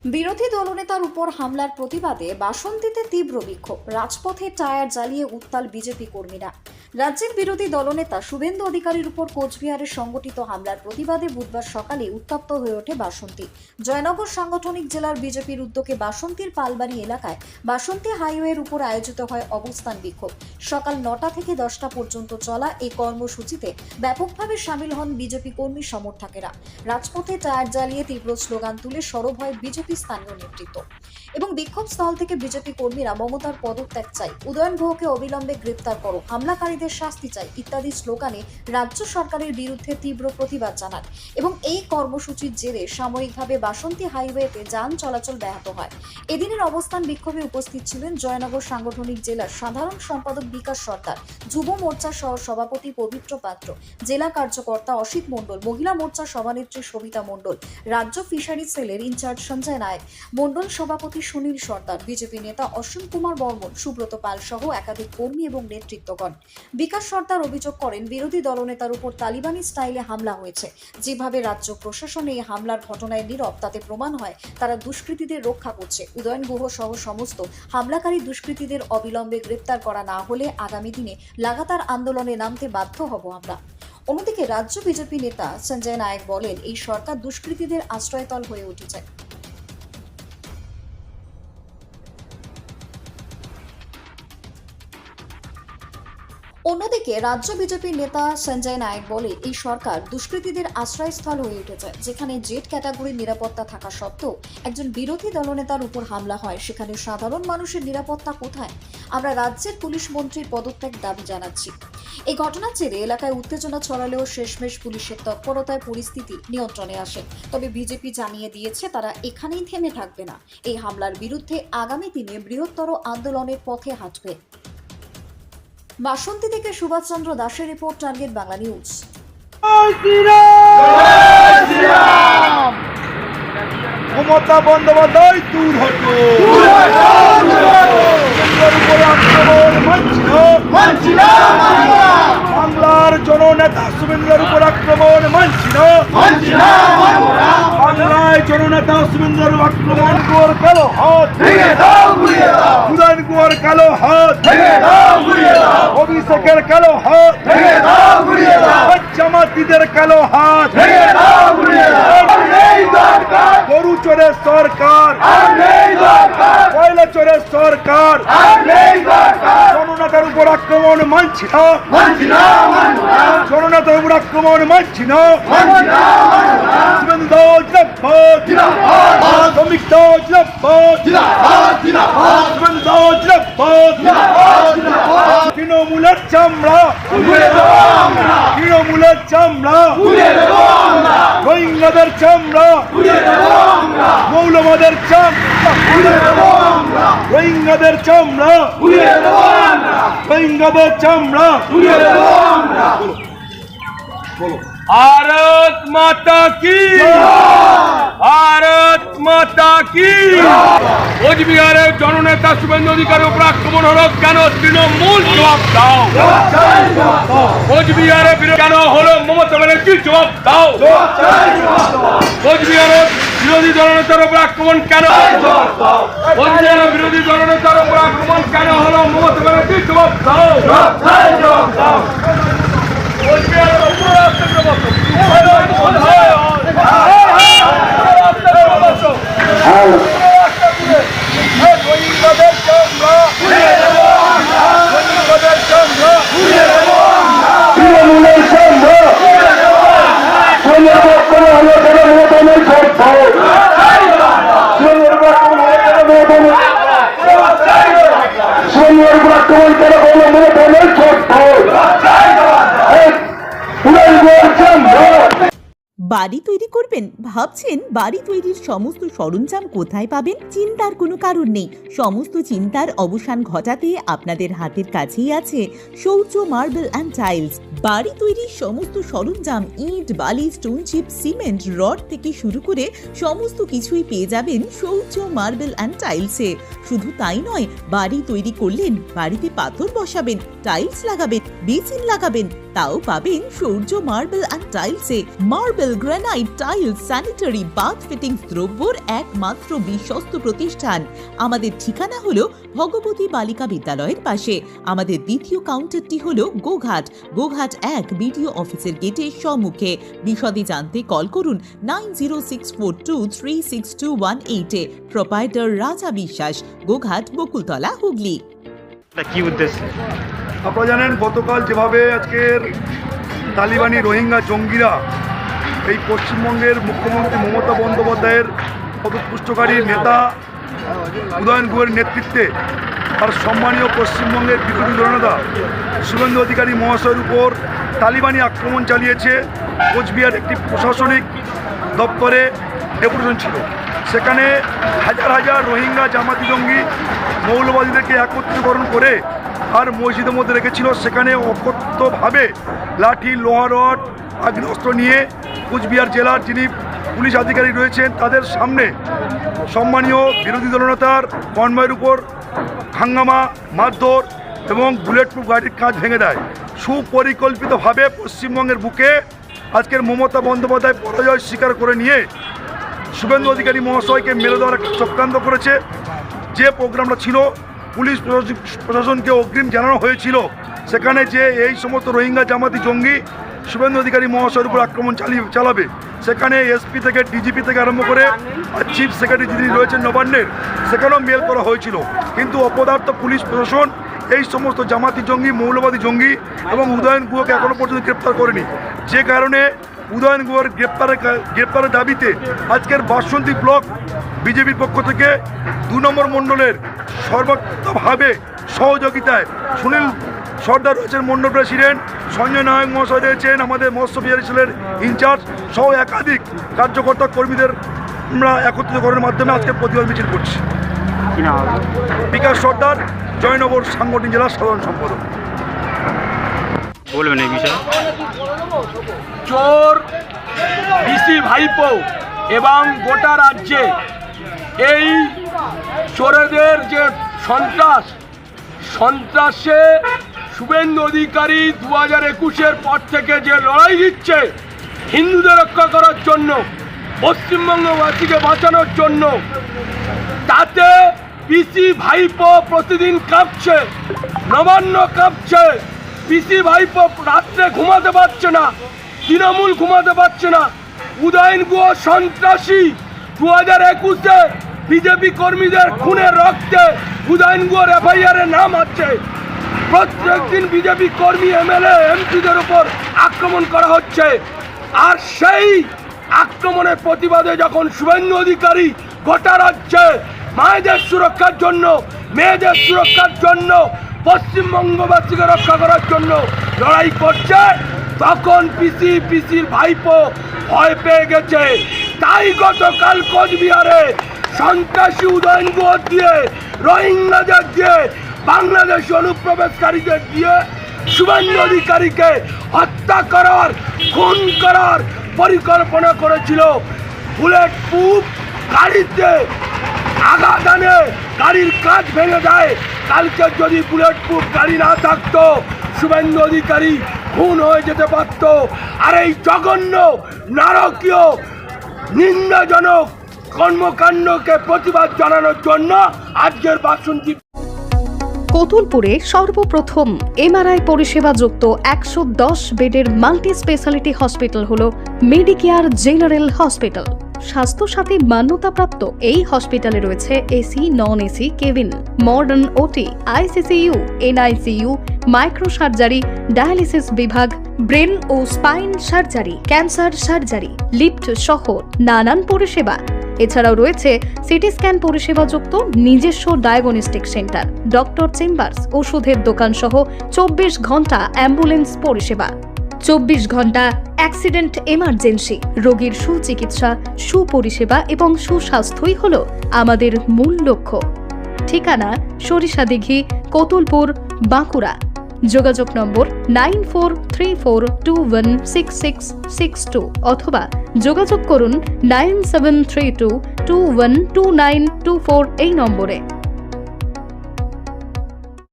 বিরোধী দলনেতার উপর হামলার প্রতিবাদে বাসন্তীতে তীব্র বিক্ষোভ, রাজপথে টায়ার জ্বালিয়ে উত্তাল বিজেপি কর্মীরা। রাজ্যের বিরোধী দলনেতা শুভেন্দু অধিকারীর উপর কোচবিহারে সংগঠিত হামলার প্রতিবাদে বুধবার সকালে উত্তপ্ত হয়ে ওঠে বাসন্তী। জয়নগর সাংগঠনিক জেলার বিজেপির উদ্যোগে বাসন্তীর পালবাড়ি এলাকায় বাসন্তী হাইওয়ের উপর আয়োজিত হয় অবস্থান বিক্ষোভ। সকাল 9টা থেকে 10টা পর্যন্ত চলা এই কর্মসূচিতে ব্যাপকভাবে সামিল হন বিজেপি কর্মী সমর্থকেরা। রাজপথে টায়ার জ্বালিয়ে তীব্র স্লোগান তুলে সরব হয় বিজেপি স্থানীয় নেতৃত্ব এবং বিক্ষোভ স্থল থেকে বিজেপি কর্মীরা মমতার পদত্যাগ চাই, উদয়ন গুহকে অবিলম্বে গ্রেপ্তার করো, হামলাকারীদের শাস্তি চাই ইত্যাদি স্লোগানে রাজ্য সরকারের বিরুদ্ধে তীব্র প্রতিবাদ জানান এবং এই কর্মসূচির জেরে সাময়িকভাবে বাসন্তী হাইওয়েতে যান চলাচল ব্যাহত হয়। এদিনের অবস্থান বিক্ষোভে উপস্থিত ছিলেন জয়নগর সাংগঠনিক জেলার সাধারণ সম্পাদক বিকাশ সরকার, যুব মোর্চা সহ সভাপতি পবিত্র পাত্র, জেলা কার্যকর্তা অসিত মণ্ডল, মহিলা মোর্চা সভানেত্রী সবিতা মণ্ডল, রাজ্য ফিশারি সেলের ইনচার্জ সঞ্জয় নায়ক, মণ্ডল সভাপতি সুনীল সর্দার, বিজেপি নেতা অসীম কুমার বর্মন, সুব্রত পাল সহ একাধিক কর্মী এবং নেতৃত্বগণ। বিকাশ সর্দার অভিযোগ করেন, বিরোধী দলনেতার উপর তালিবানি স্টাইলে হামলা হয়েছে। যেভাবে রাজ্য প্রশাসন এই হামলার ঘটনায় নীরব, তাতে প্রমাণ হয় তারা দুষ্কৃতীদের রক্ষা করছে। উদয়ন গুহ সহ সমস্ত হামলাকারী দুষ্কৃতীদের অবিলম্বে গ্রেপ্তার করা না হলে আগামী দিনে লাগাতার আন্দোলনে নামতে বাধ্য হব আমরা। অন্যদিকে রাজ্য বিজেপি নেতা সঞ্জয় নায়ক বলেন, এই সরকার দুষ্কৃতীদের আশ্রয়স্থল হয়ে উঠেছে। অন্যদিকে রাজ্য বিজেপির নেতা সঞ্জয় নায়ক বলে, এই সরকার দুষ্কৃতীদের আশ্রয়স্থল হয়ে উঠেছে। যেখানে জেড ক্যাটাগরির নিরাপত্তা থাকা সত্ত্বেও একজন বিরোধী দলনেতার উপর হামলা হয়, সেখানে সাধারণ মানুষের নিরাপত্তা কোথায়? আমরা রাজ্যের পুলিশ মন্ত্রীর পদত্যাগ দাবি জানাচ্ছি। এই ঘটনার জেরে এলাকায় উত্তেজনা ছড়ালেও শেষমেশ পুলিশের তৎপরতায় পরিস্থিতি নিয়ন্ত্রণে আসে। তবে বিজেপি জানিয়ে দিয়েছে তারা এখানেই থেমে থাকবে না, এই হামলার বিরুদ্ধে আগামী দিনে বৃহত্তর আন্দোলনের পথে হাঁটবে। বাসন্তী থেকে সুভাষচন্দ্র দাসের report, target Bangla news. Mamata Bandyopadhyay দূর হটো, বাংলার জননেতা শুভেন্দুর উপর আক্রমণ মানছি না, বাংলায় জননেতা শুভেন্দুর আক্রমণ কর কালো হাত ভেঙে দাও, উদয়ন গুহর কালো হাত ভেঙে দাও, অভিষেকের কালো হাত ভেঙে দাও, জামাতিদের কালো হাত ভেঙে দাও, গরু চোরের সরকার, কয়লা চোরের সরকার, জননেতার উপর আক্রমণ মানছি না, জননেতার উপর আক্রমণ মানছি না। শুভেন্দু জিন্দাবাদ, শ্রমিক জিন্দাবাদ, শুভেন্দু জিন্দাবাদ, তৃণমূলের চামড়া, তৃণমূলের চামড়া, রোহিঙ্গাদের চামড়া, মৌলবাদের চামড়া, রোহিঙ্গাদের চামড়া, রোহিঙ্গাদের চামড়া। भारत माता की, भारत माता की। কোচবিহারের জননেতা শুভেন্দু অধিকারীর উপর আক্রমণ হলো কেন? তৃণমূল জবাব দাও। কোচবিহারে কেন হলো? মমতা ব্যানার্জি জবাব দাও। কোচবিহারের বিরোধী দলনেতার উপর আক্রমণ কেন? কোচবিহারের বিরোধী দলনেতার উপর আক্রমণ কেন হলো? মমতা ব্যানার্জি জবাব দাও। কোচবিহারের উপর বাড়ি তৈরি করবেন? ভাবছেন বাড়ি তৈরির সমস্ত সরঞ্জাম কোথায় পাবেন? চিন্তার কোনো কারণ নেই। সমস্ত চিন্তার অবসান ঘটাতে আপনাদের হাতের কাছেই আছে শৌর্য মার্বেল অ্যান্ড টাইলস। বাড়ি তৈরির সমস্ত সরঞ্জাম, ইট, বালি, স্টোন চিপ, সিমেন্ট, রড থেকে শুরু করে সমস্ত কিছুই পেয়ে যাবেন শৌর্য মার্বেল অ্যান্ড টাইলসে। শুধু তাই নয়, বাড়ি তৈরি করলেন, বাড়িতে পাথর বসাবেন, টাইলস লাগাবেন, বেসিন লাগাবেন, তাও পাবেন সূর্য মার্বেল অ্যান্ড টাইলসে। Marble, granite, tiles, sanitary, bath fittings দ্রব্যর একমাত্র বিশ্বস্ত প্রতিষ্ঠান। আমাদের ঠিকানা হলো ভগবতী বালিকা বিদ্যালয়ের পাশে। আমাদের দ্বিতীয় কাউন্টারটি হলো গোঘাট 1 বিডিও অফিসের গেটের সম্মুখে। বিশদে জানতে কল করুন 9064236218 প্রোপাইটার রাজা বিশ্বাস, গোঘাট, বকুলতলা, হুগলি। কি উদ্দেশ্যে? আপনারা জানেন গতকাল যেভাবে আজকের তালিবানি রোহিঙ্গা জঙ্গিরা এই পশ্চিমবঙ্গের মুখ্যমন্ত্রী মমতা বন্দ্যোপাধ্যায়ের পদপুষ্টকারী নেতা উদয়ন গুহের নেতৃত্বে আর সম্মানীয় পশ্চিমবঙ্গের বিরোধী দলনেতা শুভেন্দু অধিকারী মহাশয়ের উপর তালিবানি আক্রমণ চালিয়েছে। কোচবিহার একটি প্রশাসনিক দপ্তরে ডেপুটেশন ছিল, সেখানে হাজার হাজার রোহিঙ্গা জামাতি জঙ্গি মৌলবাদীদেরকে একত্রীকরণ করে আর মসজিদের মধ্যে রেখেছিল। সেখানে অকথ্যভাবে লাঠি, লোহা রড, আগ্নেয়াস্ত্র নিয়ে কোচবিহার জেলার যিনি পুলিশ আধিকারিক রয়েছেন তাদের সামনে সম্মানীয় বিরোধী দলনেতার কনভয়ের উপর হাঙ্গামা, মারধর এবং বুলেট প্রুফ গাড়ির কাঁচ ভেঙে দেয়। সুপরিকল্পিতভাবে পশ্চিমবঙ্গের বুকে আজকের মমতা বন্দ্যোপাধ্যায় পরাজয় স্বীকার করে নিয়ে শুভেন্দু অধিকারী মহাশয়কে মেরে দেওয়ার একটা চক্রান্ত করেছে। যে প্রোগ্রামটা ছিল, পুলিশ প্রশাসনকে অগ্রিম জানানো হয়েছিল, সেখানে যে এই সমস্ত রোহিঙ্গা জামাতি জঙ্গি শুভেন্দু অধিকারী মহাশয়ের উপর আক্রমণ চালাবে, সেখানে এসপি থেকে ডিজিপি থেকে আরম্ভ করে আর চিফ সেক্রেটারি যিনি রয়েছেন নবান্নের, সেখানেও মেল করা হয়েছিল। কিন্তু অপদার্থ পুলিশ প্রশাসন এই সমস্ত জামাতি জঙ্গি, মৌলবাদী জঙ্গি এবং উদয়ন গুহকে এখনও পর্যন্ত গ্রেপ্তার করেনি। যে কারণে উদয়ন গুহের গ্রেপ্তারের দাবিতে আজকের বাসন্তী ব্লক বিজেপির পক্ষ থেকে 2 নম্বর মণ্ডলের সর্বাত্মকভাবে সহযোগিতায় সুনীল সর্দার রয়েছেন মণ্ডল প্রেসিডেন্ট, সঞ্জয় নায়ক মহাশয় রয়েছেন আমাদের মৎস্য বিহারী সেলের ইনচার্জ সহ একাধিক কার্যকর্তা কর্মীদের আমরা একত্রিতকরণের মাধ্যমে আজকে প্রতিবাদ মিছিল করছি। বিকাশ সর্দার, জয়নগর সাংগঠনিক জেলার সাধারণ সম্পাদক। বলবেন এই বিষয়ে? চোর পিসি ভাইপো এবং গোটা রাজ্যে এই চোরেদের যে সন্ত্রাসে শুভেন্দু অধিকারী 2021-এর পর থেকে যে লড়াই দিচ্ছে হিন্দুদের রক্ষা করার জন্য, পশ্চিমবঙ্গবাসীকে বাঁচানোর জন্য, তাতে পিসি ভাইপো প্রতিদিন কাঁপছে, নবান্ন কাঁপছে। পিসি ভাইপো রাত্রে ঘুমাতে পারছে না, তৃণমূল ঘুমাতে পারছে না। উদয়ন গুহ সন্ত্রাসী 2021-এ বিজেপি কর্মীদের খুনের রক্তে উদয়ন গুহর এফআইআর-এ নাম আছে। প্রত্যেক দিন বিজেপি কর্মী, এমএলএ, এমপিদের উপর আক্রমণ করা হচ্ছে। আর সেই আক্রমণের প্রতিবাদে যখন শুভেন্দু অধিকারী গোটা রাজ্যে মায়েদের সুরক্ষার জন্য, মেয়েদের সুরক্ষার জন্য, পশ্চিমবঙ্গবাসীকে রক্ষা করার জন্য লড়াই করছে, তখন পিসির ভাইপো ভয় পেয়ে গেছে। তাই গতকাল কোচবিহারে সন্ত্রাসী উদয়ন গুহ দিয়ে, রোহিঙ্গাদের দিয়ে, বাংলাদেশি অনুপ্রবেশকারীদের দিয়ে শুভেন্দু অধিকারীকে হত্যা করার, খুন করার পরিকল্পনা করেছিল। বুলেট প্রুফ গাড়িতে আঘাত আনে, গাড়ির কাঁচ ভেঙে দেয়। কালকে যদি বুলেট প্রুফ গাড়ি না থাকতো, শুভেন্দু অধিকারী খুন হয়ে যেতে পারত। আর এই জঘন্য, নারকীয়, নিন্দাজনক কর্মকাণ্ডকে প্রতিবাদ জানানোর জন্য আজকের বাসন্তী। কতুলপুরে সর্বপ্রথম এমআরআই পরিষেবা যুক্ত 110 বেডের মাল্টি স্পেশালিটি হসপিটাল হল মেডিকেয়ার জেনারেল হসপিটাল। স্বাস্থ্যসাথী মান্যতাপ্রাপ্ত এই হসপিটালে রয়েছে AC, non AC cabin, modern OT, ICCU, NICU, micro surgery, dialysis বিভাগ, ব্রেন ও spine surgery, cancer surgery, lift সহ নানান পরিষেবা। এছাড়াও রয়েছে সিটি স্ক্যান পরিষেবা যুক্ত নিজস্ব ডায়াগনস্টিক সেন্টার, ডক্টর চেম্বার্স, ওষুধের দোকান সহ 24 ঘন্টা অ্যাম্বুলেন্স পরিষেবা। 24 ঘন্টা অ্যাক্সিডেন্ট এমার্জেন্সি, রোগীর সুচিকিৎসা, সুপরিষেবা এবং সুস্বাস্থ্যই হল আমাদের মূল লক্ষ্য। ঠিকানা সরিষাদিঘি, কতুলপুর, বাঁকুড়া। যোগাযোগ নম্বর 9434216662 অথবা যোগাযোগ করুন 9732212924 এই নম্বরে।